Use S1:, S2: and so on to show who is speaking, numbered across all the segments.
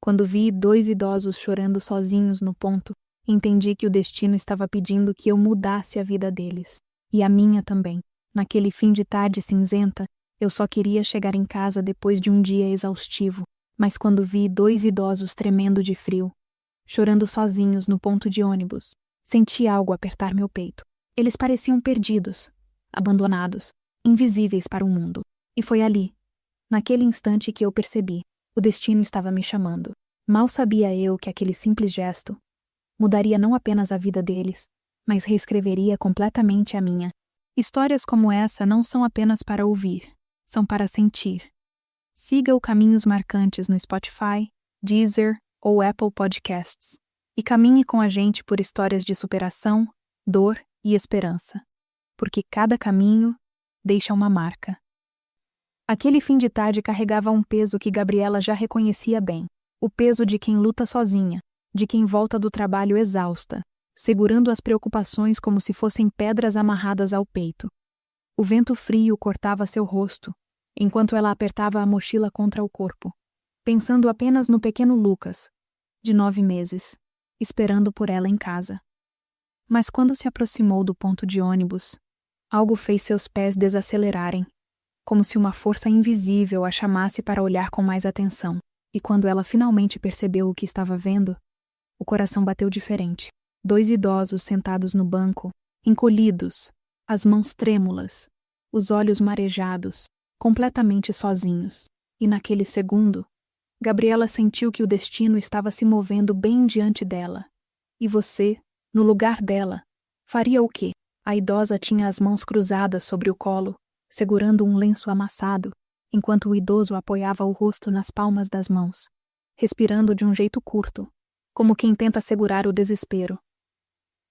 S1: Quando vi 2 idosos chorando sozinhos no ponto, entendi que o destino estava pedindo que eu mudasse a vida deles. E a minha também. Naquele fim de tarde cinzenta, eu só queria chegar em casa depois de um dia exaustivo, mas quando vi 2 idosos tremendo de frio, chorando sozinhos no ponto de ônibus, senti algo apertar meu peito. Eles pareciam perdidos, abandonados, invisíveis para o mundo. E foi ali, naquele instante, que eu percebi: o destino estava me chamando. Mal sabia eu que aquele simples gesto mudaria não apenas a vida deles, mas reescreveria completamente a minha. Histórias como essa não são apenas para ouvir, são para sentir. Siga o Caminhos Marcantes no Spotify, Deezer ou Apple Podcasts e caminhe com a gente por histórias de superação, dor e esperança, porque cada caminho deixa uma marca. Aquele fim de tarde carregava um peso que Gabriela já reconhecia bem: o peso de quem luta sozinha, de quem volta do trabalho exausta, segurando as preocupações como se fossem pedras amarradas ao peito. O vento frio cortava seu rosto, enquanto ela apertava a mochila contra o corpo, pensando apenas no pequeno Lucas, de 9 meses, esperando por ela em casa. Mas quando se aproximou do ponto de ônibus, algo fez seus pés desacelerarem, como se uma força invisível a chamasse para olhar com mais atenção. E quando ela finalmente percebeu o que estava vendo, o coração bateu diferente. 2 idosos sentados no banco, encolhidos, as mãos trêmulas, os olhos marejados, completamente sozinhos. E naquele segundo, Gabriela sentiu que o destino estava se movendo bem diante dela. E você, no lugar dela, faria o quê? A idosa tinha as mãos cruzadas sobre o colo, segurando um lenço amassado, enquanto o idoso apoiava o rosto nas palmas das mãos, respirando de um jeito curto, como quem tenta segurar o desespero.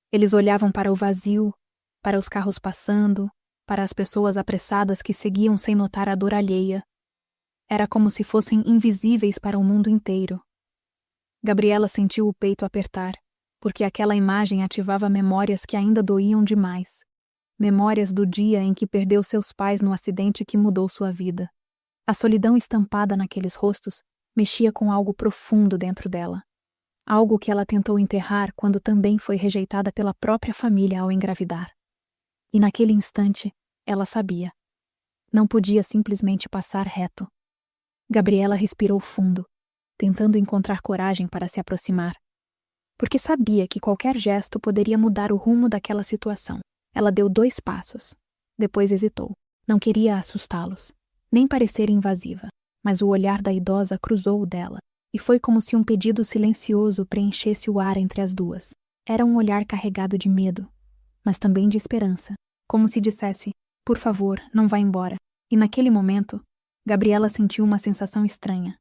S1: Eles olhavam para o vazio, para os carros passando, para as pessoas apressadas que seguiam sem notar a dor alheia. Era como se fossem invisíveis para o mundo inteiro. Gabriela sentiu o peito apertar, porque aquela imagem ativava memórias que ainda doíam demais. Memórias do dia em que perdeu seus pais no acidente que mudou sua vida. A solidão estampada naqueles rostos mexia com algo profundo dentro dela. Algo que ela tentou enterrar quando também foi rejeitada pela própria família ao engravidar. E naquele instante, ela sabia. Não podia simplesmente passar reto. Gabriela respirou fundo, tentando encontrar coragem para se aproximar. Porque sabia que qualquer gesto poderia mudar o rumo daquela situação. Ela deu 2 passos. Depois hesitou. Não queria assustá-los, nem parecer invasiva, mas o olhar da idosa cruzou o dela, e foi como se um pedido silencioso preenchesse o ar entre as duas. Era um olhar carregado de medo, mas também de esperança, como se dissesse: por favor, não vá embora. E naquele momento, Gabriela sentiu uma sensação estranha.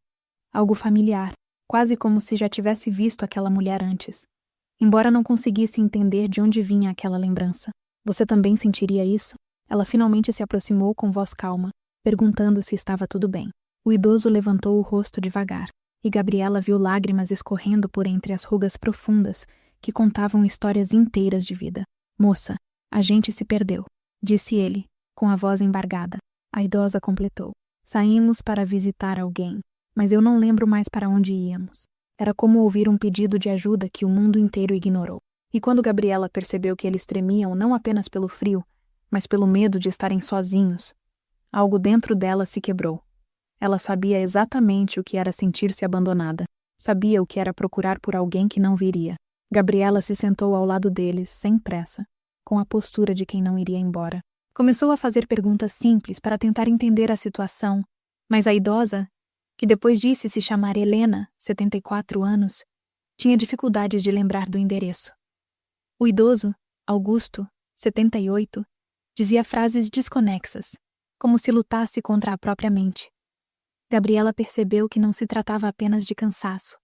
S1: Algo familiar, quase como se já tivesse visto aquela mulher antes, embora não conseguisse entender de onde vinha aquela lembrança. Você também sentiria isso? Ela finalmente se aproximou com voz calma, perguntando se estava tudo bem. O idoso levantou o rosto devagar, e Gabriela viu lágrimas escorrendo por entre as rugas profundas que contavam histórias inteiras de vida. Moça, a gente se perdeu, disse ele, com a voz embargada. A idosa completou. Saímos para visitar alguém, mas eu não lembro mais para onde íamos. Era como ouvir um pedido de ajuda que o mundo inteiro ignorou. E quando Gabriela percebeu que eles tremiam não apenas pelo frio, mas pelo medo de estarem sozinhos, algo dentro dela se quebrou. Ela sabia exatamente o que era sentir-se abandonada. Sabia o que era procurar por alguém que não viria. Gabriela se sentou ao lado deles, sem pressa, com a postura de quem não iria embora. Começou a fazer perguntas simples para tentar entender a situação, mas a idosa, que depois disse se chamar Helena, 74 anos, tinha dificuldades de lembrar do endereço. O idoso, Augusto, 78, dizia frases desconexas, como se lutasse contra a própria mente. Gabriela percebeu que não se tratava apenas de cansaço.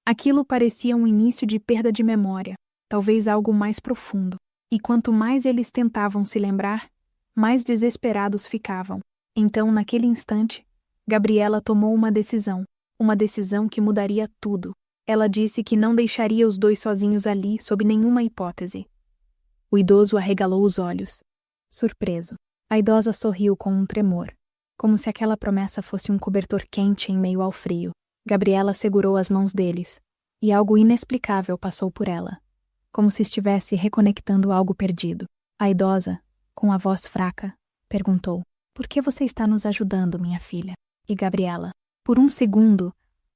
S1: Aquilo parecia um início de perda de memória, talvez algo mais profundo. E quanto mais eles tentavam se lembrar, mais desesperados ficavam. Então, naquele instante, Gabriela tomou uma decisão que mudaria tudo. Ela disse que não deixaria os 2 sozinhos ali sob nenhuma hipótese. O idoso arregalou os olhos, surpreso. A idosa sorriu com um tremor, como se aquela promessa fosse um cobertor quente em meio ao frio. Gabriela segurou as mãos deles, e algo inexplicável passou por ela, como se estivesse reconectando algo perdido. A idosa, com a voz fraca, perguntou: "Por que você está nos ajudando, minha filha?" E Gabriela, por um segundo,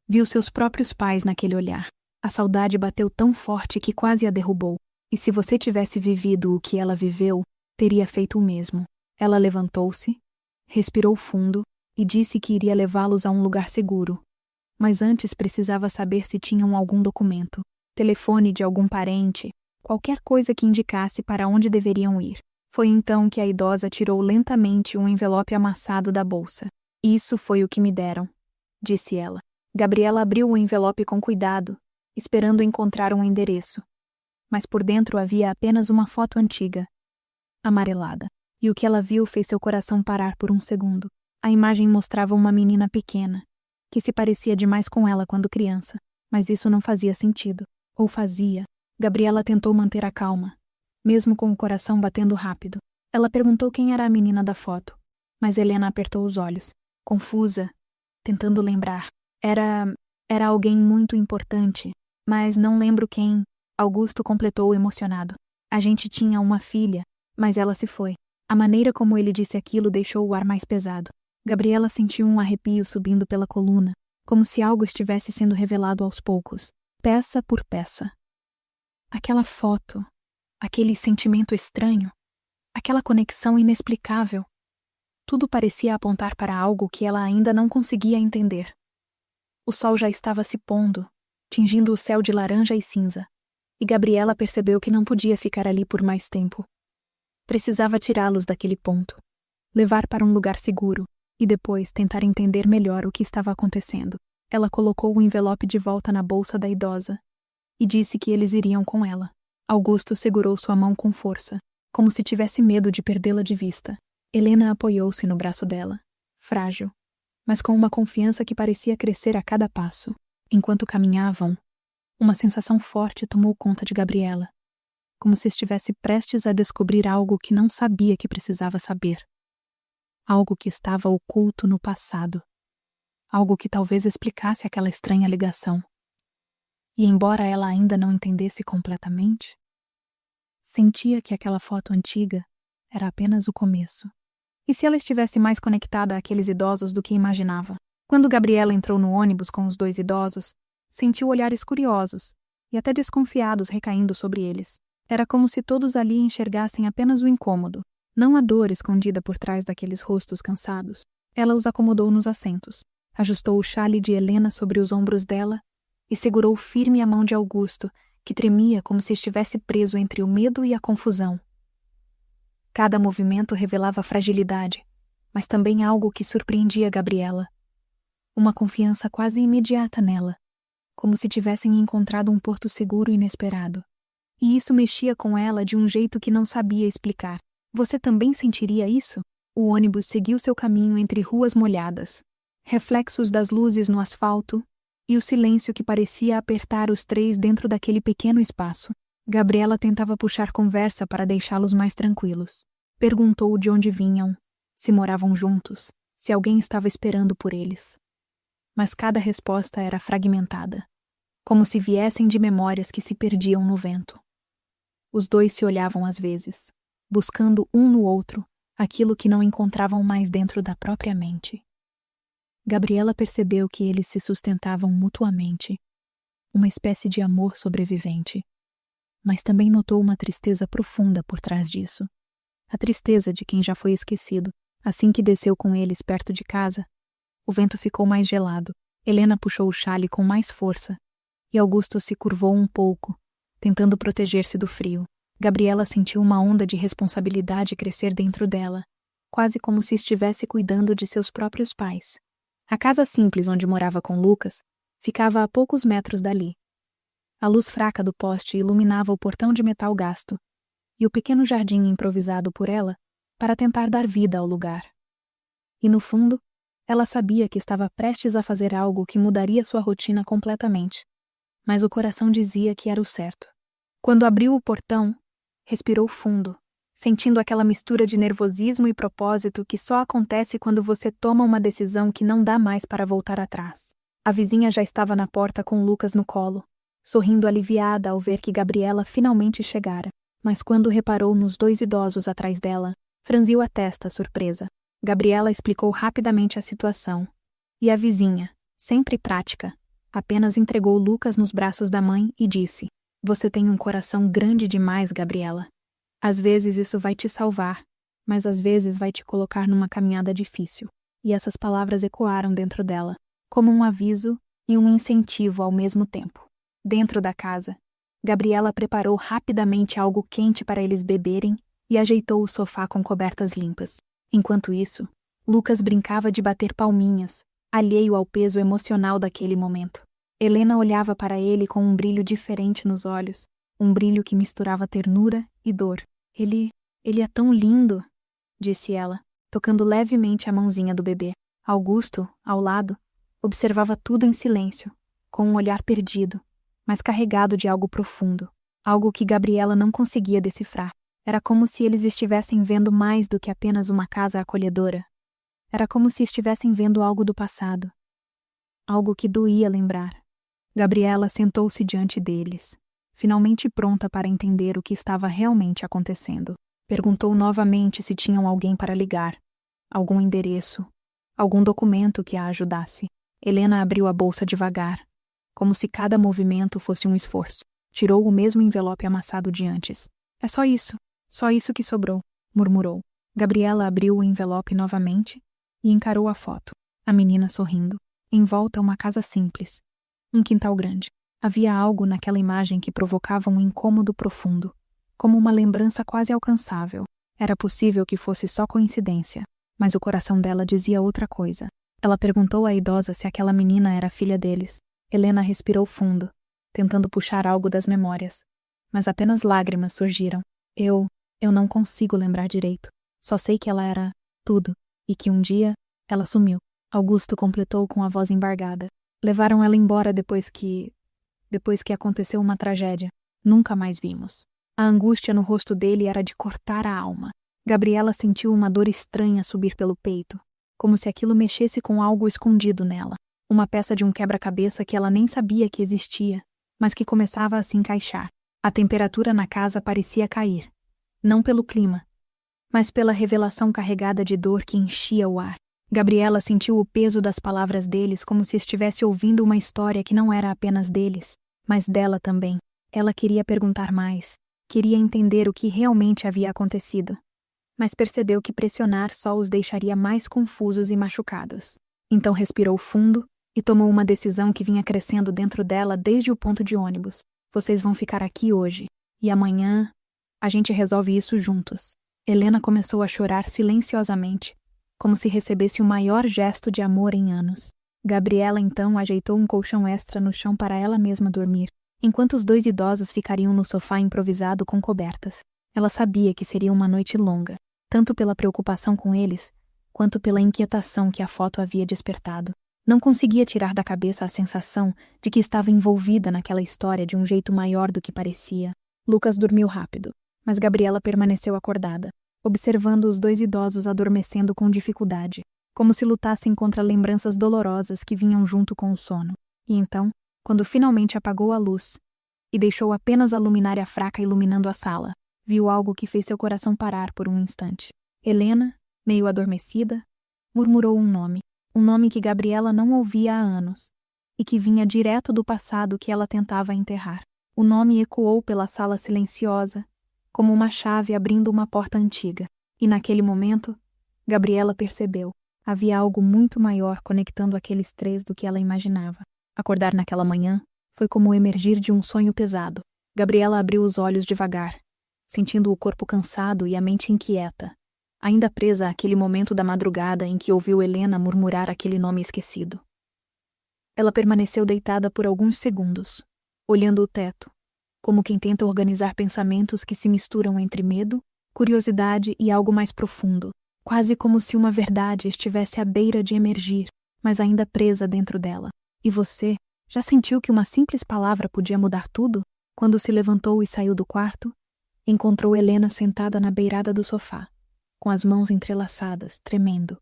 S1: viu seus próprios pais naquele olhar. A saudade bateu tão forte que quase a derrubou. E se você tivesse vivido o que ela viveu, teria feito o mesmo. Ela levantou-se, respirou fundo e disse que iria levá-los a um lugar seguro. Mas antes precisava saber se tinham algum documento, telefone de algum parente, qualquer coisa que indicasse para onde deveriam ir. Foi então que a idosa tirou lentamente um envelope amassado da bolsa. "Isso foi o que me deram", disse ela. Gabriela abriu o envelope com cuidado, esperando encontrar um endereço. Mas por dentro havia apenas uma foto antiga, amarelada. E o que ela viu fez seu coração parar por um segundo. A imagem mostrava uma menina pequena, que se parecia demais com ela quando criança, mas isso não fazia sentido. Ou fazia. Gabriela tentou manter a calma, mesmo com o coração batendo rápido. Ela perguntou quem era a menina da foto, mas Helena apertou os olhos, confusa, tentando lembrar. Era alguém muito importante, mas não lembro quem. Augusto completou emocionado. A gente tinha uma filha, mas ela se foi. A maneira como ele disse aquilo deixou o ar mais pesado. Gabriela sentiu um arrepio subindo pela coluna, como se algo estivesse sendo revelado aos poucos, peça por peça. Aquela foto, aquele sentimento estranho, aquela conexão inexplicável. Tudo parecia apontar para algo que ela ainda não conseguia entender. O sol já estava se pondo, tingindo o céu de laranja e cinza, e Gabriela percebeu que não podia ficar ali por mais tempo. Precisava tirá-los daquele ponto, levar para um lugar seguro, e depois tentar entender melhor o que estava acontecendo. Ela colocou o envelope de volta na bolsa da idosa e disse que eles iriam com ela. Augusto segurou sua mão com força, como se tivesse medo de perdê-la de vista. Helena apoiou-se no braço dela, frágil, mas com uma confiança que parecia crescer a cada passo. Enquanto caminhavam, uma sensação forte tomou conta de Gabriela, como se estivesse prestes a descobrir algo que não sabia que precisava saber. Algo que estava oculto no passado. Algo que talvez explicasse aquela estranha ligação. E embora ela ainda não entendesse completamente, sentia que aquela foto antiga era apenas o começo. E se ela estivesse mais conectada àqueles idosos do que imaginava? Quando Gabriela entrou no ônibus com os 2 idosos, sentiu olhares curiosos e até desconfiados recaindo sobre eles. Era como se todos ali enxergassem apenas o incômodo, não a dor escondida por trás daqueles rostos cansados. Ela os acomodou nos assentos, ajustou o xale de Helena sobre os ombros dela e segurou firme a mão de Augusto, que tremia como se estivesse preso entre o medo e a confusão. Cada movimento revelava fragilidade, mas também algo que surpreendia Gabriela. Uma confiança quase imediata nela, como se tivessem encontrado um porto seguro inesperado. E isso mexia com ela de um jeito que não sabia explicar. Você também sentiria isso? O ônibus seguiu seu caminho entre ruas molhadas, reflexos das luzes no asfalto e o silêncio que parecia apertar os 3 dentro daquele pequeno espaço. Gabriela tentava puxar conversa para deixá-los mais tranquilos. Perguntou de onde vinham, se moravam juntos, se alguém estava esperando por eles. Mas cada resposta era fragmentada, como se viessem de memórias que se perdiam no vento. Os 2 se olhavam às vezes, buscando um no outro aquilo que não encontravam mais dentro da própria mente. Gabriela percebeu que eles se sustentavam mutuamente, uma espécie de amor sobrevivente, mas também notou uma tristeza profunda por trás disso. A tristeza de quem já foi esquecido. Assim que desceu com eles perto de casa, o vento ficou mais gelado. Helena puxou o xale com mais força, e Augusto se curvou um pouco, tentando proteger-se do frio. Gabriela sentiu uma onda de responsabilidade crescer dentro dela, quase como se estivesse cuidando de seus próprios pais. A casa simples onde morava com Lucas ficava a poucos metros dali. A luz fraca do poste iluminava o portão de metal gasto e o pequeno jardim improvisado por ela para tentar dar vida ao lugar. E no fundo, ela sabia que estava prestes a fazer algo que mudaria sua rotina completamente, mas o coração dizia que era o certo. Quando abriu o portão, respirou fundo, sentindo aquela mistura de nervosismo e propósito que só acontece quando você toma uma decisão que não dá mais para voltar atrás. A vizinha já estava na porta com Lucas no colo, sorrindo aliviada ao ver que Gabriela finalmente chegara. Mas quando reparou nos 2 idosos atrás dela, franziu a testa, surpresa. Gabriela explicou rapidamente a situação. E a vizinha, sempre prática, apenas entregou Lucas nos braços da mãe e disse: "Você tem um coração grande demais, Gabriela. Às vezes isso vai te salvar, mas às vezes vai te colocar numa caminhada difícil." E essas palavras ecoaram dentro dela, como um aviso e um incentivo ao mesmo tempo. Dentro da casa, Gabriela preparou rapidamente algo quente para eles beberem e ajeitou o sofá com cobertas limpas. Enquanto isso, Lucas brincava de bater palminhas, alheio ao peso emocional daquele momento. Helena olhava para ele com um brilho diferente nos olhos, um brilho que misturava ternura e dor. Ele é tão lindo, disse ela, tocando levemente a mãozinha do bebê. Augusto, ao lado, observava tudo em silêncio, com um olhar perdido, mas carregado de algo profundo, algo que Gabriela não conseguia decifrar. Era como se eles estivessem vendo mais do que apenas uma casa acolhedora. Era como se estivessem vendo algo do passado, algo que doía lembrar. Gabriela sentou-se diante deles, finalmente pronta para entender o que estava realmente acontecendo. Perguntou novamente se tinham alguém para ligar, algum endereço, algum documento que a ajudasse. Helena abriu a bolsa devagar, como se cada movimento fosse um esforço. Tirou o mesmo envelope amassado de antes. "É só isso que sobrou", murmurou. Gabriela abriu o envelope novamente e encarou a foto. A menina sorrindo, em volta uma casa simples, um quintal grande. Havia algo naquela imagem que provocava um incômodo profundo, como uma lembrança quase alcançável. Era possível que fosse só coincidência, mas o coração dela dizia outra coisa. Ela perguntou à idosa se aquela menina era filha deles. Helena respirou fundo, tentando puxar algo das memórias, mas apenas lágrimas surgiram. Eu não consigo lembrar direito. Só sei que ela era tudo, e que um dia ela sumiu." Augusto completou com a voz embargada. "Levaram ela embora depois que aconteceu uma tragédia. Nunca mais vimos." A angústia no rosto dele era de cortar a alma. Gabriela sentiu uma dor estranha subir pelo peito, como se aquilo mexesse com algo escondido nela. Uma peça de um quebra-cabeça que ela nem sabia que existia, mas que começava a se encaixar. A temperatura na casa parecia cair, não pelo clima, mas pela revelação carregada de dor que enchia o ar. Gabriela sentiu o peso das palavras deles como se estivesse ouvindo uma história que não era apenas deles, mas dela também. Ela queria perguntar mais, queria entender o que realmente havia acontecido, mas percebeu que pressionar só os deixaria mais confusos e machucados. Então respirou fundo e tomou uma decisão que vinha crescendo dentro dela desde o ponto de ônibus. "Vocês vão ficar aqui hoje, e amanhã a gente resolve isso juntos." Helena começou a chorar silenciosamente, como se recebesse o maior gesto de amor em anos. Gabriela então ajeitou um colchão extra no chão para ela mesma dormir, enquanto os 2 idosos ficariam no sofá improvisado com cobertas. Ela sabia que seria uma noite longa, tanto pela preocupação com eles, quanto pela inquietação que a foto havia despertado. Não conseguia tirar da cabeça a sensação de que estava envolvida naquela história de um jeito maior do que parecia. Lucas dormiu rápido, mas Gabriela permaneceu acordada, observando os 2 idosos adormecendo com dificuldade, como se lutassem contra lembranças dolorosas que vinham junto com o sono. E então, quando finalmente apagou a luz e deixou apenas a luminária fraca iluminando a sala, viu algo que fez seu coração parar por um instante. Helena, meio adormecida, murmurou um nome que Gabriela não ouvia há anos, e que vinha direto do passado que ela tentava enterrar. O nome ecoou pela sala silenciosa, como uma chave abrindo uma porta antiga. E naquele momento, Gabriela percebeu, havia algo muito maior conectando aqueles 3 do que ela imaginava. Acordar naquela manhã foi como emergir de um sonho pesado. Gabriela abriu os olhos devagar, sentindo o corpo cansado e a mente inquieta, ainda presa àquele momento da madrugada em que ouviu Helena murmurar aquele nome esquecido. Ela permaneceu deitada por alguns segundos, olhando o teto, como quem tenta organizar pensamentos que se misturam entre medo, curiosidade e algo mais profundo, quase como se uma verdade estivesse à beira de emergir, mas ainda presa dentro dela. E você, já sentiu que uma simples palavra podia mudar tudo? Quando se levantou e saiu do quarto, encontrou Helena sentada na beirada do sofá, com as mãos entrelaçadas, tremendo.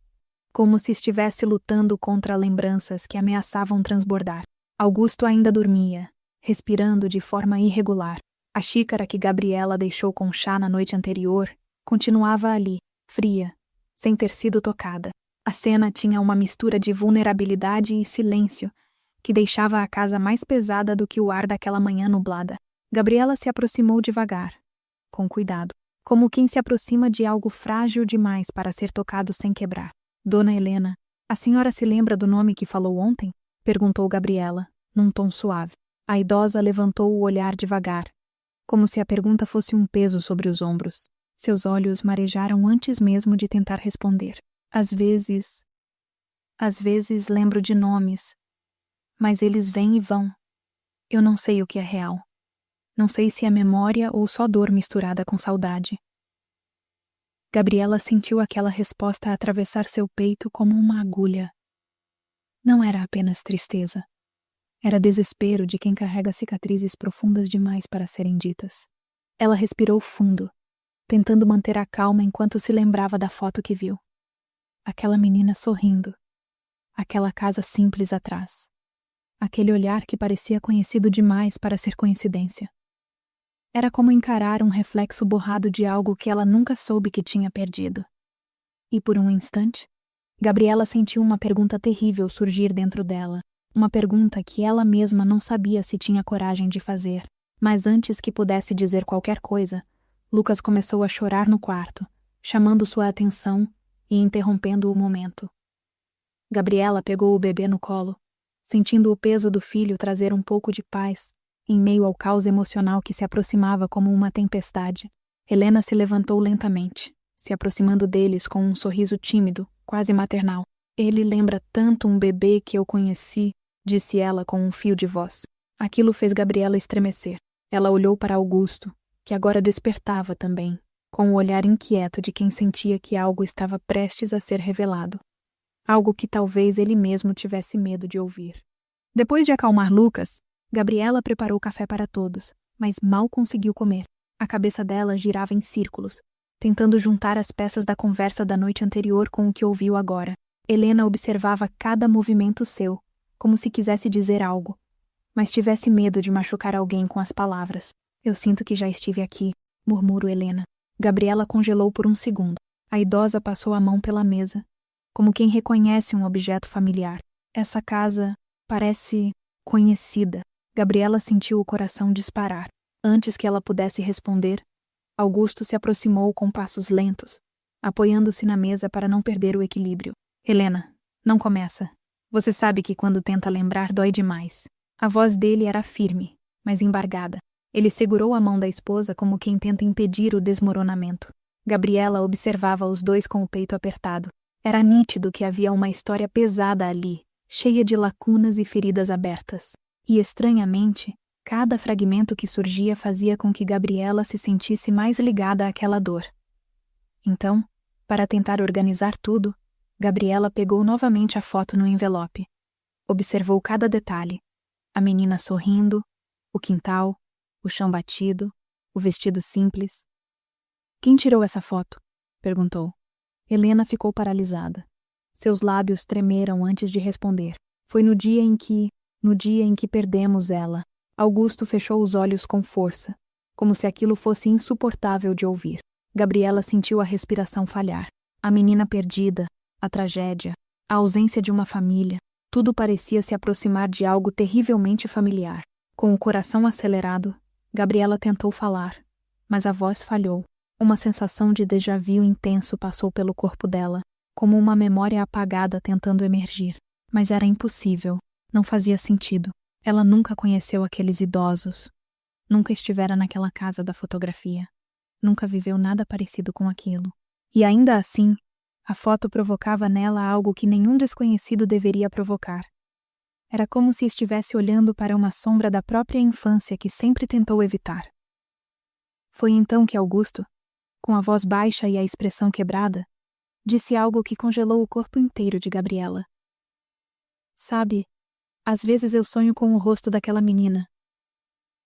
S1: como se estivesse lutando contra lembranças que ameaçavam transbordar. Augusto ainda dormia, respirando de forma irregular. A xícara que Gabriela deixou com chá na noite anterior continuava ali, fria, sem ter sido tocada. A cena tinha uma mistura de vulnerabilidade e silêncio, que deixava a casa mais pesada do que o ar daquela manhã nublada. Gabriela se aproximou devagar, com cuidado, como quem se aproxima de algo frágil demais para ser tocado sem quebrar. Dona Helena, a senhora se lembra do nome que falou ontem? Perguntou Gabriela, num tom suave. A idosa levantou o olhar devagar, como se a pergunta fosse um peso sobre os ombros. Seus olhos marejaram antes mesmo de tentar responder. Às vezes lembro de nomes, mas eles vêm e vão. Eu não sei o que é real. Não sei se é memória ou só dor misturada com saudade. Gabriela sentiu aquela resposta atravessar seu peito como uma agulha. Não era apenas tristeza. Era desespero de quem carrega cicatrizes profundas demais para serem ditas. Ela respirou fundo, tentando manter a calma enquanto se lembrava da foto que viu. Aquela menina sorrindo. Aquela casa simples atrás. Aquele olhar que parecia conhecido demais para ser coincidência. Era como encarar um reflexo borrado de algo que ela nunca soube que tinha perdido. E por um instante, Gabriela sentiu uma pergunta terrível surgir dentro dela. Uma pergunta que ela mesma não sabia se tinha coragem de fazer. Mas antes que pudesse dizer qualquer coisa, Lucas começou a chorar no quarto, chamando sua atenção e interrompendo o momento. Gabriela pegou o bebê no colo, sentindo o peso do filho trazer um pouco de paz, em meio ao caos emocional que se aproximava como uma tempestade. Helena se levantou lentamente, se aproximando deles com um sorriso tímido, quase maternal. Ele lembra tanto um bebê que eu conheci, disse ela com um fio de voz. Aquilo fez Gabriela estremecer. Ela olhou para Augusto, que agora despertava também, com o olhar inquieto de quem sentia que algo estava prestes a ser revelado. Algo que talvez ele mesmo tivesse medo de ouvir. Depois de acalmar Lucas, Gabriela preparou café para todos, mas mal conseguiu comer. A cabeça dela girava em círculos, tentando juntar as peças da conversa da noite anterior com o que ouviu agora. Helena observava cada movimento seu, como se quisesse dizer algo, mas tivesse medo de machucar alguém com as palavras. Eu sinto que já estive aqui, murmurou Helena. Gabriela congelou por um segundo. A idosa passou a mão pela mesa, como quem reconhece um objeto familiar. Essa casa parece conhecida. Gabriela sentiu o coração disparar. Antes que ela pudesse responder, Augusto se aproximou com passos lentos, apoiando-se na mesa para não perder o equilíbrio. Helena, não começa. Você sabe que quando tenta lembrar dói demais. A voz dele era firme, mas embargada. Ele segurou a mão da esposa como quem tenta impedir o desmoronamento. Gabriela observava os dois com o peito apertado. Era nítido que havia uma história pesada ali, cheia de lacunas e feridas abertas. E, estranhamente, cada fragmento que surgia fazia com que Gabriela se sentisse mais ligada àquela dor. Então, para tentar organizar tudo, Gabriela pegou novamente a foto no envelope. Observou cada detalhe. A menina sorrindo, o quintal, o chão batido, o vestido simples. Quem tirou essa foto? Perguntou. Helena ficou paralisada. Seus lábios tremeram antes de responder. Foi no dia em que perdemos ela. Augusto fechou os olhos com força, como se aquilo fosse insuportável de ouvir. Gabriela sentiu a respiração falhar. A menina perdida, a tragédia, a ausência de uma família, tudo parecia se aproximar de algo terrivelmente familiar. Com o coração acelerado, Gabriela tentou falar, mas a voz falhou. Uma sensação de déjà-vu intenso passou pelo corpo dela, como uma memória apagada tentando emergir. Mas era impossível, não fazia sentido. Ela nunca conheceu aqueles idosos, nunca estivera naquela casa da fotografia, nunca viveu nada parecido com aquilo. E ainda assim, a foto provocava nela algo que nenhum desconhecido deveria provocar. Era como se estivesse olhando para uma sombra da própria infância que sempre tentou evitar. Foi então que Augusto, com a voz baixa e a expressão quebrada, disse algo que congelou o corpo inteiro de Gabriela. Sabe, às vezes eu sonho com o rosto daquela menina.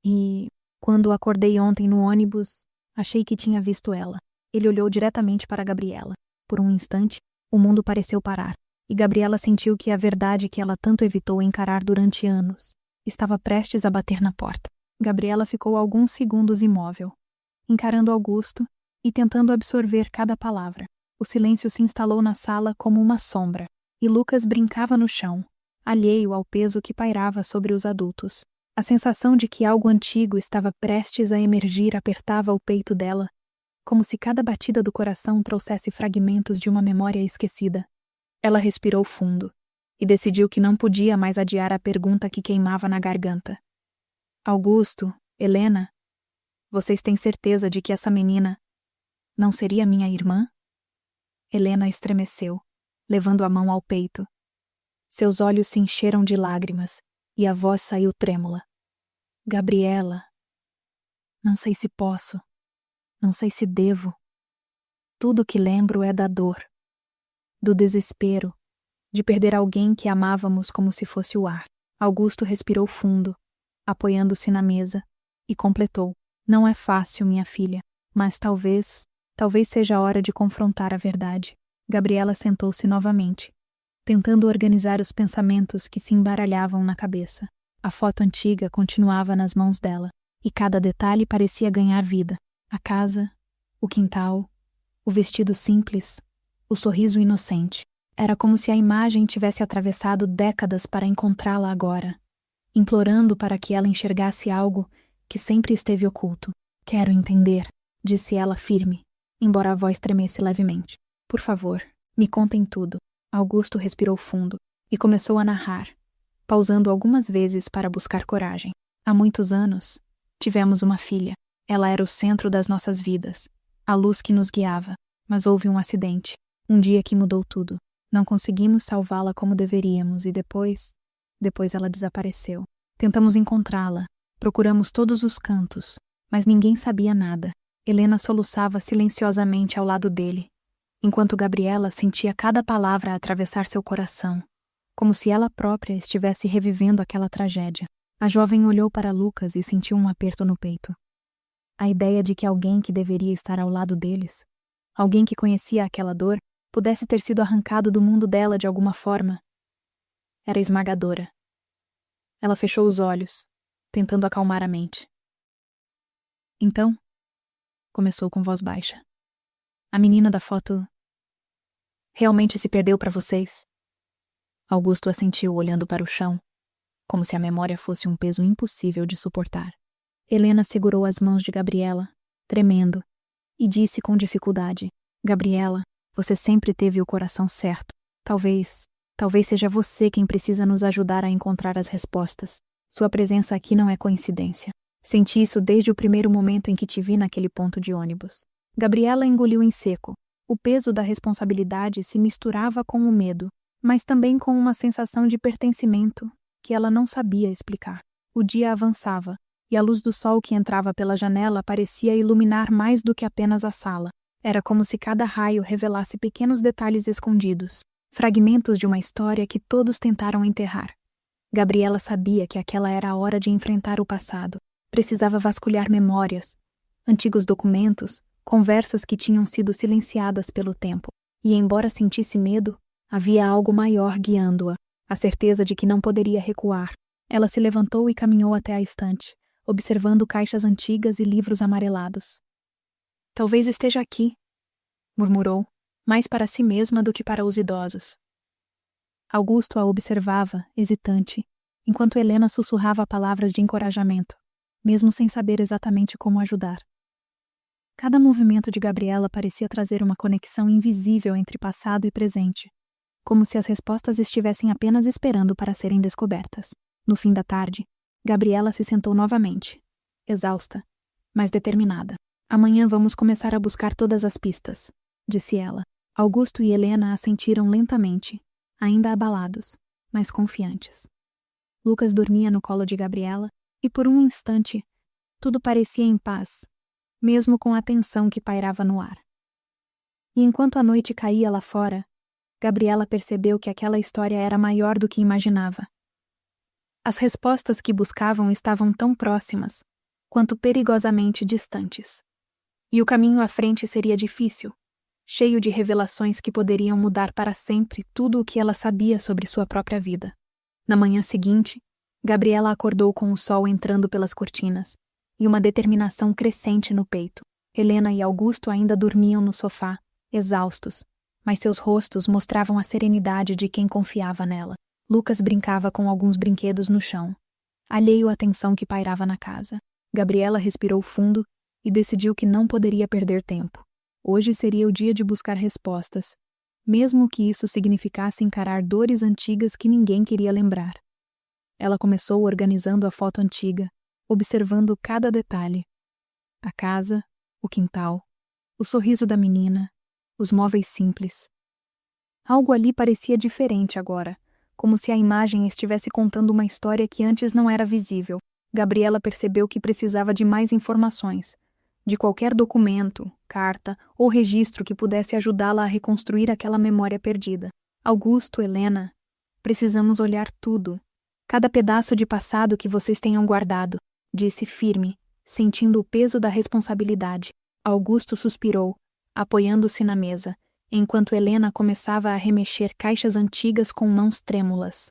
S1: E, quando acordei ontem no ônibus, achei que tinha visto ela. Ele olhou diretamente para Gabriela. Por um instante, O mundo pareceu parar, e Gabriela sentiu que a verdade que ela tanto evitou encarar durante anos estava prestes a bater na porta. Gabriela ficou alguns segundos imóvel, encarando Augusto e tentando absorver cada palavra. O silêncio se instalou na sala como uma sombra, e Lucas brincava no chão, alheio ao peso que pairava sobre os adultos. A sensação de que algo antigo estava prestes a emergir apertava o peito dela, como se cada batida do coração trouxesse fragmentos de uma memória esquecida. Ela respirou fundo e decidiu que não podia mais adiar a pergunta que queimava na garganta. Augusto, Helena, vocês têm certeza de que essa menina não seria minha irmã? Helena estremeceu, levando a mão ao peito. Seus olhos se encheram de lágrimas e a voz saiu trêmula. Gabriela, não sei se posso, não sei se devo. Tudo que lembro é da dor, do desespero, de perder alguém que amávamos como se fosse o ar. Augusto respirou fundo, apoiando-se na mesa, e completou. Não é fácil, minha filha, mas talvez seja a hora de confrontar a verdade. Gabriela sentou-se novamente, tentando organizar os pensamentos que se embaralhavam na cabeça. A foto antiga continuava nas mãos dela, e cada detalhe parecia ganhar vida. A casa, o quintal, o vestido simples, o sorriso inocente. Era como se a imagem tivesse atravessado décadas para encontrá-la agora, implorando para que ela enxergasse algo que sempre esteve oculto. Quero entender, disse ela firme, embora a voz tremesse levemente. Por favor, me contem tudo. Augusto respirou fundo e começou a narrar, pausando algumas vezes para buscar coragem. Há muitos anos, tivemos uma filha. Ela era o centro das nossas vidas, a luz que nos guiava. Mas houve um acidente, um dia que mudou tudo. Não conseguimos salvá-la como deveríamos e depois ela desapareceu. Tentamos encontrá-la, procuramos todos os cantos, mas ninguém sabia nada. Helena soluçava silenciosamente ao lado dele, enquanto Gabriela sentia cada palavra atravessar seu coração, como se ela própria estivesse revivendo aquela tragédia. A jovem olhou para Lucas e sentiu um aperto no peito. A ideia de que alguém que deveria estar ao lado deles, alguém que conhecia aquela dor, pudesse ter sido arrancado do mundo dela de alguma forma, era esmagadora. Ela fechou os olhos, tentando acalmar a mente. Então, começou com voz baixa. A menina da foto realmente se perdeu para vocês? Augusto assentiu olhando para o chão, como se a memória fosse um peso impossível de suportar. Helena segurou as mãos de Gabriela, tremendo, e disse com dificuldade: Gabriela, você sempre teve o coração certo. Talvez seja você quem precisa nos ajudar a encontrar as respostas. Sua presença aqui não é coincidência. Senti isso desde o primeiro momento em que te vi naquele ponto de ônibus. Gabriela engoliu em seco. O peso da responsabilidade se misturava com o medo, mas também com uma sensação de pertencimento que ela não sabia explicar. O dia avançava, e a luz do sol que entrava pela janela parecia iluminar mais do que apenas a sala. Era como se cada raio revelasse pequenos detalhes escondidos, fragmentos de uma história que todos tentaram enterrar. Gabriela sabia que aquela era a hora de enfrentar o passado. Precisava vasculhar memórias, antigos documentos, conversas que tinham sido silenciadas pelo tempo. E embora sentisse medo, havia algo maior guiando-a, a certeza de que não poderia recuar. Ela se levantou e caminhou até a estante, observando caixas antigas e livros amarelados. Talvez esteja aqui, murmurou, mais para si mesma do que para os idosos. Augusto a observava, hesitante, enquanto Helena sussurrava palavras de encorajamento, mesmo sem saber exatamente como ajudar. Cada movimento de Gabriela parecia trazer uma conexão invisível entre passado e presente, como se as respostas estivessem apenas esperando para serem descobertas. No fim da tarde, Gabriela se sentou novamente, exausta, mas determinada. Amanhã vamos começar a buscar todas as pistas, disse ela. Augusto e Helena assentiram lentamente, ainda abalados, mas confiantes. Lucas dormia no colo de Gabriela e por um instante, tudo parecia em paz, mesmo com a tensão que pairava no ar. E enquanto a noite caía lá fora, Gabriela percebeu que aquela história era maior do que imaginava. As respostas que buscavam estavam tão próximas, quanto perigosamente distantes. E o caminho à frente seria difícil, cheio de revelações que poderiam mudar para sempre tudo o que ela sabia sobre sua própria vida. Na manhã seguinte, Gabriela acordou com o sol entrando pelas cortinas e uma determinação crescente no peito. Helena e Augusto ainda dormiam no sofá, exaustos, mas seus rostos mostravam a serenidade de quem confiava nela. Lucas brincava com alguns brinquedos no chão, alheio à tensão que pairava na casa. Gabriela respirou fundo e decidiu que não poderia perder tempo. Hoje seria o dia de buscar respostas, mesmo que isso significasse encarar dores antigas que ninguém queria lembrar. Ela começou organizando a foto antiga, observando cada detalhe. A casa, o quintal, o sorriso da menina, os móveis simples. Algo ali parecia diferente agora, como se a imagem estivesse contando uma história que antes não era visível. Gabriela percebeu que precisava de mais informações, de qualquer documento, carta ou registro que pudesse ajudá-la a reconstruir aquela memória perdida. Augusto, Helena, precisamos olhar tudo. Cada pedaço de passado que vocês tenham guardado, disse firme, sentindo o peso da responsabilidade. Augusto suspirou, apoiando-se na mesa, enquanto Helena começava a remexer caixas antigas com mãos trêmulas.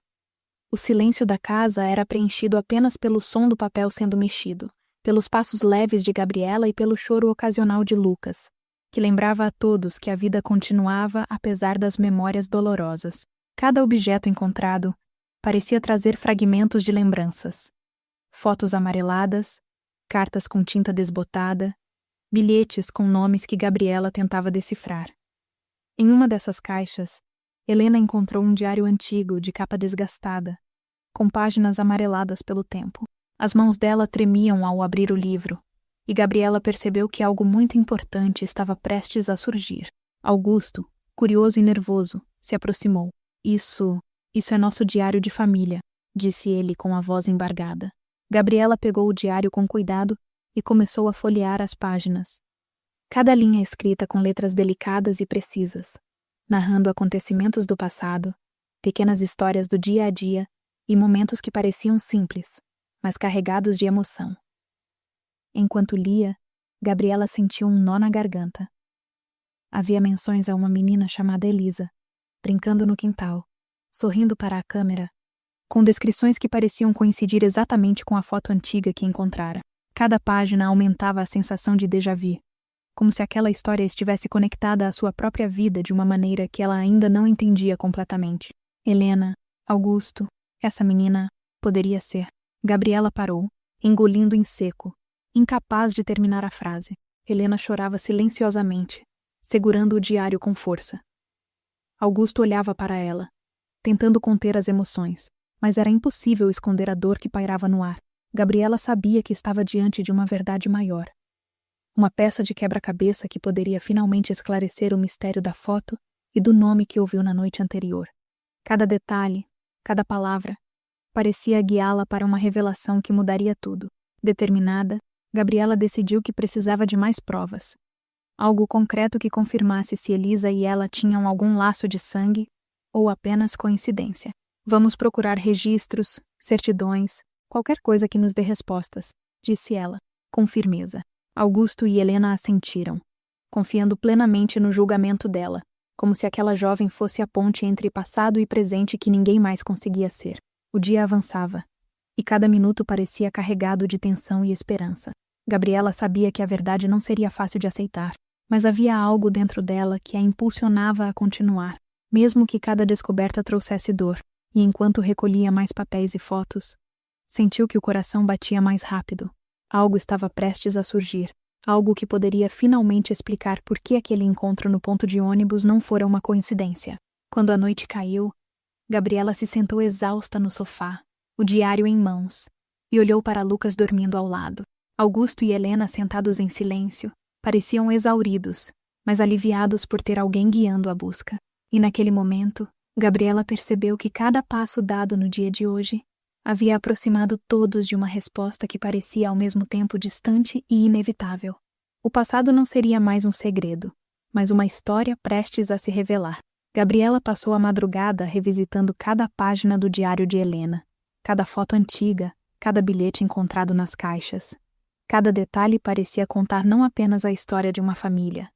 S1: O silêncio da casa era preenchido apenas pelo som do papel sendo mexido, pelos passos leves de Gabriela e pelo choro ocasional de Lucas, que lembrava a todos que a vida continuava apesar das memórias dolorosas. Cada objeto encontrado parecia trazer fragmentos de lembranças. Fotos amareladas, cartas com tinta desbotada, bilhetes com nomes que Gabriela tentava decifrar. Em uma dessas caixas, Helena encontrou um diário antigo de capa desgastada, com páginas amareladas pelo tempo. As mãos dela tremiam ao abrir o livro, e Gabriela percebeu que algo muito importante estava prestes a surgir. Augusto, curioso e nervoso, se aproximou. Isso é nosso diário de família, disse ele com a voz embargada. Gabriela pegou o diário com cuidado e começou a folhear as páginas. Cada linha escrita com letras delicadas e precisas, narrando acontecimentos do passado, pequenas histórias do dia a dia e momentos que pareciam simples, mas carregados de emoção. Enquanto lia, Gabriela sentiu um nó na garganta. Havia menções a uma menina chamada Elisa, brincando no quintal, sorrindo para a câmera, com descrições que pareciam coincidir exatamente com a foto antiga que encontrara. Cada página aumentava a sensação de déjà-vu, como se aquela história estivesse conectada à sua própria vida de uma maneira que ela ainda não entendia completamente. Helena, Augusto, essa menina poderia ser. Gabriela parou, engolindo em seco, incapaz de terminar a frase. Helena chorava silenciosamente, segurando o diário com força. Augusto olhava para ela, tentando conter as emoções, mas era impossível esconder a dor que pairava no ar. Gabriela sabia que estava diante de uma verdade maior. Uma peça de quebra-cabeça que poderia finalmente esclarecer o mistério da foto e do nome que ouviu na noite anterior. Cada detalhe, cada palavra, parecia guiá-la para uma revelação que mudaria tudo. Determinada, Gabriela decidiu que precisava de mais provas. Algo concreto que confirmasse se Elisa e ela tinham algum laço de sangue ou apenas coincidência. Vamos procurar registros, certidões, qualquer coisa que nos dê respostas, disse ela, com firmeza. Augusto e Helena assentiram, confiando plenamente no julgamento dela, como se aquela jovem fosse a ponte entre passado e presente que ninguém mais conseguia ser. O dia avançava, e cada minuto parecia carregado de tensão e esperança. Gabriela sabia que a verdade não seria fácil de aceitar, mas havia algo dentro dela que a impulsionava a continuar, mesmo que cada descoberta trouxesse dor, e enquanto recolhia mais papéis e fotos, sentiu que o coração batia mais rápido. Algo estava prestes a surgir, algo que poderia finalmente explicar por que aquele encontro no ponto de ônibus não fora uma coincidência. Quando a noite caiu, Gabriela se sentou exausta no sofá, o diário em mãos, e olhou para Lucas dormindo ao lado. Augusto e Helena, sentados em silêncio, pareciam exauridos, mas aliviados por ter alguém guiando a busca. E naquele momento, Gabriela percebeu que cada passo dado no dia de hoje havia aproximado todos de uma resposta que parecia ao mesmo tempo distante e inevitável. O passado não seria mais um segredo, mas uma história prestes a se revelar. Gabriela passou a madrugada revisitando cada página do diário de Helena, cada foto antiga, cada bilhete encontrado nas caixas. Cada detalhe parecia contar não apenas a história de uma família,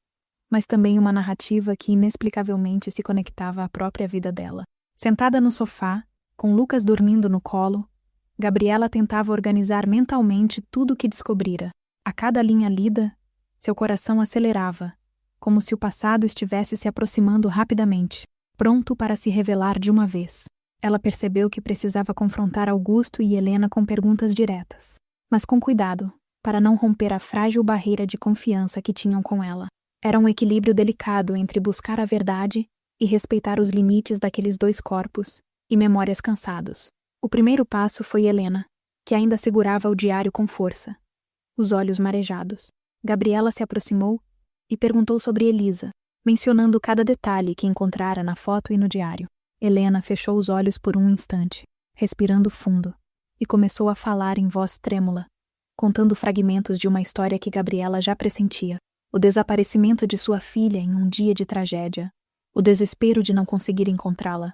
S1: mas também uma narrativa que inexplicavelmente se conectava à própria vida dela. Sentada no sofá, com Lucas dormindo no colo, Gabriela tentava organizar mentalmente tudo o que descobrira. A cada linha lida, seu coração acelerava, como se o passado estivesse se aproximando rapidamente, pronto para se revelar de uma vez. Ela percebeu que precisava confrontar Augusto e Helena com perguntas diretas, mas com cuidado, para não romper a frágil barreira de confiança que tinham com ela. Era um equilíbrio delicado entre buscar a verdade e respeitar os limites daqueles dois corpos e memórias cansados. O primeiro passo foi Helena, que ainda segurava o diário com força, os olhos marejados. Gabriela se aproximou e perguntou sobre Elisa, mencionando cada detalhe que encontrara na foto e no diário. Helena fechou os olhos por um instante, respirando fundo, e começou a falar em voz trêmula, contando fragmentos de uma história que Gabriela já pressentia. O desaparecimento de sua filha em um dia de tragédia, o desespero de não conseguir encontrá-la,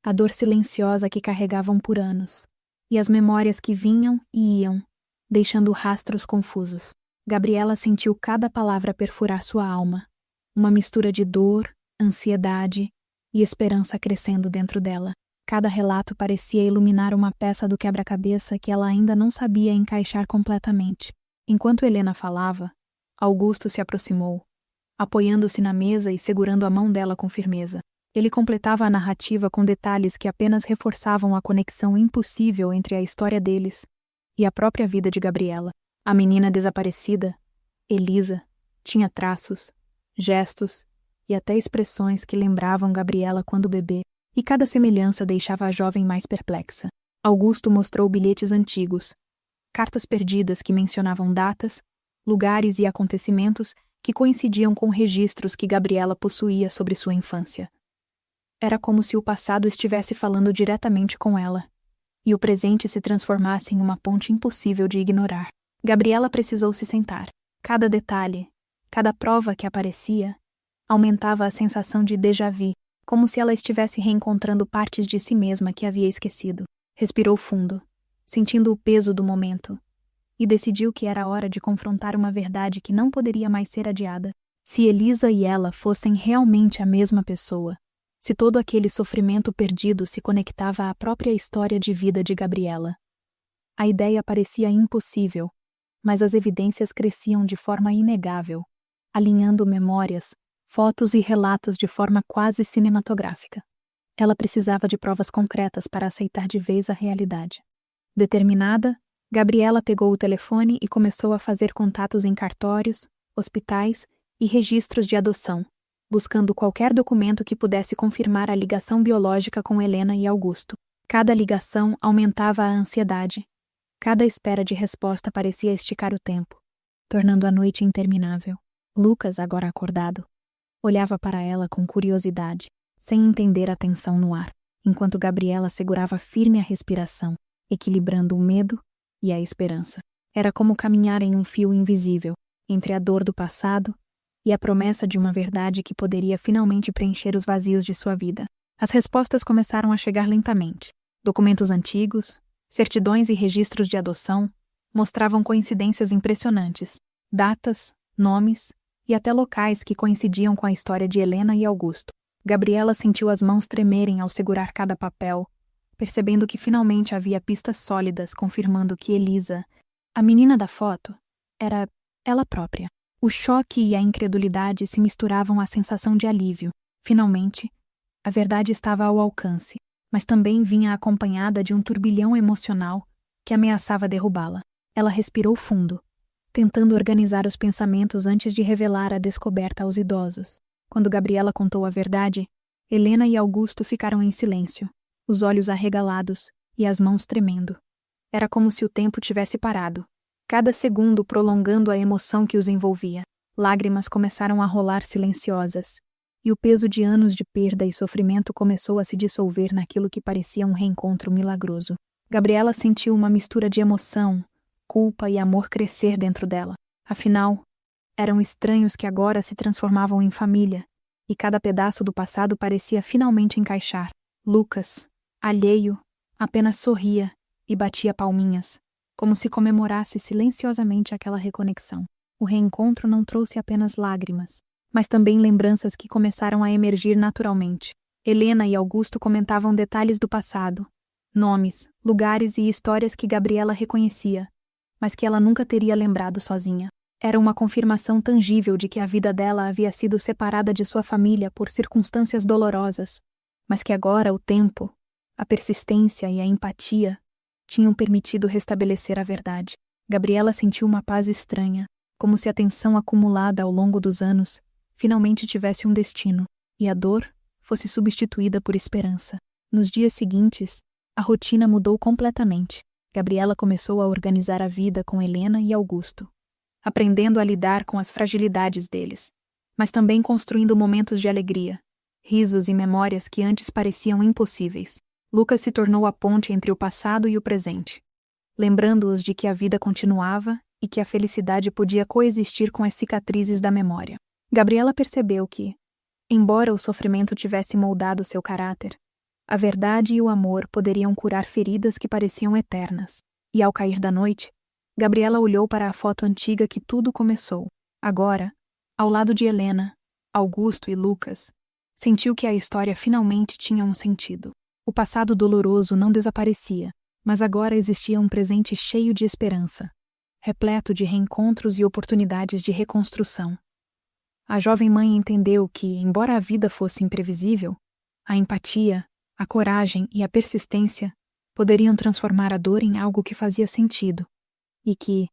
S1: a dor silenciosa que carregavam por anos, e as memórias que vinham e iam, deixando rastros confusos. Gabriela sentiu cada palavra perfurar sua alma, uma mistura de dor, ansiedade e esperança crescendo dentro dela. Cada relato parecia iluminar uma peça do quebra-cabeça que ela ainda não sabia encaixar completamente. Enquanto Helena falava, Augusto se aproximou, apoiando-se na mesa e segurando a mão dela com firmeza. Ele completava a narrativa com detalhes que apenas reforçavam a conexão impossível entre a história deles e a própria vida de Gabriela. A menina desaparecida, Elisa, tinha traços, gestos e até expressões que lembravam Gabriela quando bebê, e cada semelhança deixava a jovem mais perplexa. Augusto mostrou bilhetes antigos, cartas perdidas que mencionavam datas, lugares e acontecimentos que coincidiam com registros que Gabriela possuía sobre sua infância. Era como se o passado estivesse falando diretamente com ela, e o presente se transformasse em uma ponte impossível de ignorar. Gabriela precisou se sentar. Cada detalhe, cada prova que aparecia, aumentava a sensação de déjà vu, como se ela estivesse reencontrando partes de si mesma que havia esquecido. Respirou fundo, sentindo o peso do momento, e decidiu que era hora de confrontar uma verdade que não poderia mais ser adiada. Se Elisa e ela fossem realmente a mesma pessoa, se todo aquele sofrimento perdido se conectava à própria história de vida de Gabriela. A ideia parecia impossível, mas as evidências cresciam de forma inegável, alinhando memórias, fotos e relatos de forma quase cinematográfica. Ela precisava de provas concretas para aceitar de vez a realidade. Determinada, Gabriela pegou o telefone e começou a fazer contatos em cartórios, hospitais e registros de adoção, buscando qualquer documento que pudesse confirmar a ligação biológica com Helena e Augusto. Cada ligação aumentava a ansiedade. Cada espera de resposta parecia esticar o tempo, tornando a noite interminável. Lucas, agora acordado, olhava para ela com curiosidade, sem entender a tensão no ar, enquanto Gabriela segurava firme a respiração, equilibrando o medo e a esperança. Era como caminhar em um fio invisível, entre a dor do passado e a promessa de uma verdade que poderia finalmente preencher os vazios de sua vida. As respostas começaram a chegar lentamente. Documentos antigos, certidões e registros de adoção mostravam coincidências impressionantes, datas, nomes e até locais que coincidiam com a história de Helena e Augusto. Gabriela sentiu as mãos tremerem ao segurar cada papel, percebendo que finalmente havia pistas sólidas confirmando que Elisa, a menina da foto, era ela própria. O choque e a incredulidade se misturavam à sensação de alívio. Finalmente, a verdade estava ao alcance, mas também vinha acompanhada de um turbilhão emocional que ameaçava derrubá-la. Ela respirou fundo, tentando organizar os pensamentos antes de revelar a descoberta aos idosos. Quando Gabriela contou a verdade, Helena e Augusto ficaram em silêncio, os olhos arregalados e as mãos tremendo. Era como se o tempo tivesse parado, cada segundo prolongando a emoção que os envolvia. Lágrimas começaram a rolar silenciosas, e o peso de anos de perda e sofrimento começou a se dissolver naquilo que parecia um reencontro milagroso. Gabriela sentiu uma mistura de emoção, culpa e amor crescer dentro dela. Afinal, eram estranhos que agora se transformavam em família, e cada pedaço do passado parecia finalmente encaixar. Lucas, alheio, apenas sorria e batia palminhas, como se comemorasse silenciosamente aquela reconexão. O reencontro não trouxe apenas lágrimas, mas também lembranças que começaram a emergir naturalmente. Helena e Augusto comentavam detalhes do passado, nomes, lugares e histórias que Gabriela reconhecia, mas que ela nunca teria lembrado sozinha. Era uma confirmação tangível de que a vida dela havia sido separada de sua família por circunstâncias dolorosas, mas que agora o tempo, a persistência e a empatia tinham permitido restabelecer a verdade. Gabriela sentiu uma paz estranha, como se a tensão acumulada ao longo dos anos finalmente tivesse um destino, e a dor fosse substituída por esperança. Nos dias seguintes, a rotina mudou completamente. Gabriela começou a organizar a vida com Helena e Augusto, aprendendo a lidar com as fragilidades deles, mas também construindo momentos de alegria, risos e memórias que antes pareciam impossíveis. Lucas se tornou a ponte entre o passado e o presente, lembrando-os de que a vida continuava e que a felicidade podia coexistir com as cicatrizes da memória. Gabriela percebeu que, embora o sofrimento tivesse moldado seu caráter, a verdade e o amor poderiam curar feridas que pareciam eternas. E ao cair da noite, Gabriela olhou para a foto antiga que tudo começou. Agora, ao lado de Helena, Augusto e Lucas, sentiu que a história finalmente tinha um sentido. O passado doloroso não desaparecia, mas agora existia um presente cheio de esperança, repleto de reencontros e oportunidades de reconstrução. A jovem mãe entendeu que, embora a vida fosse imprevisível, a empatia, a coragem e a persistência poderiam transformar a dor em algo que fazia sentido, e que,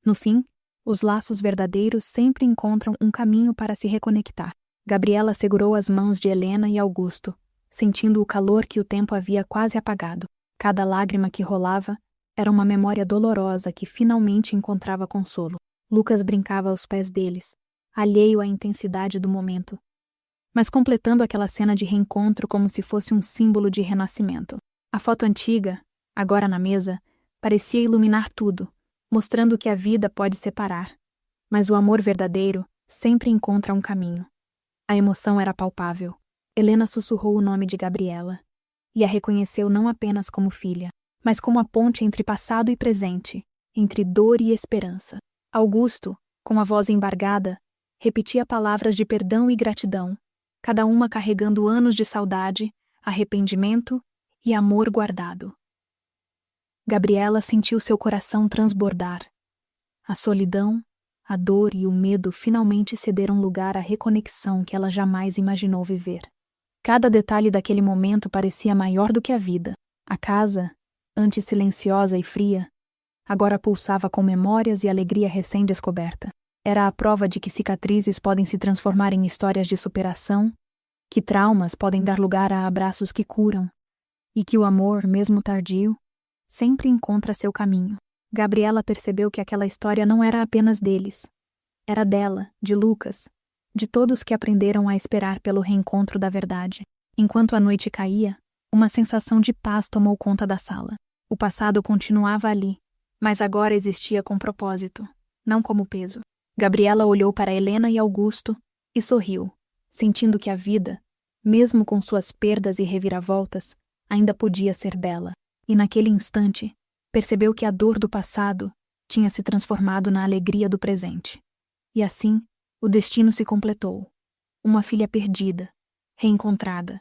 S1: no fim, os laços verdadeiros sempre encontram um caminho para se reconectar. Gabriela segurou as mãos de Helena e Augusto, sentindo o calor que o tempo havia quase apagado. Cada lágrima que rolava era uma memória dolorosa que finalmente encontrava consolo. Lucas brincava aos pés deles, alheio à intensidade do momento, mas completando aquela cena de reencontro como se fosse um símbolo de renascimento. A foto antiga, agora na mesa, parecia iluminar tudo, mostrando que a vida pode separar, mas o amor verdadeiro sempre encontra um caminho. A emoção era palpável. Helena sussurrou o nome de Gabriela e a reconheceu não apenas como filha, mas como a ponte entre passado e presente, entre dor e esperança. Augusto, com a voz embargada, repetia palavras de perdão e gratidão, cada uma carregando anos de saudade, arrependimento e amor guardado. Gabriela sentiu seu coração transbordar. A solidão, a dor e o medo finalmente cederam lugar à reconexão que ela jamais imaginou viver. Cada detalhe daquele momento parecia maior do que a vida. A casa, antes silenciosa e fria, agora pulsava com memórias e alegria recém-descoberta. Era a prova de que cicatrizes podem se transformar em histórias de superação, que traumas podem dar lugar a abraços que curam, e que o amor, mesmo tardio, sempre encontra seu caminho. Gabriela percebeu que aquela história não era apenas deles. Era dela, de Lucas, de todos que aprenderam a esperar pelo reencontro da verdade. Enquanto a noite caía, uma sensação de paz tomou conta da sala. O passado continuava ali, mas agora existia com propósito, não como peso. Gabriela olhou para Helena e Augusto e sorriu, sentindo que a vida, mesmo com suas perdas e reviravoltas, ainda podia ser bela. E naquele instante, percebeu que a dor do passado tinha se transformado na alegria do presente. E assim, o destino se completou. Uma filha perdida, reencontrada,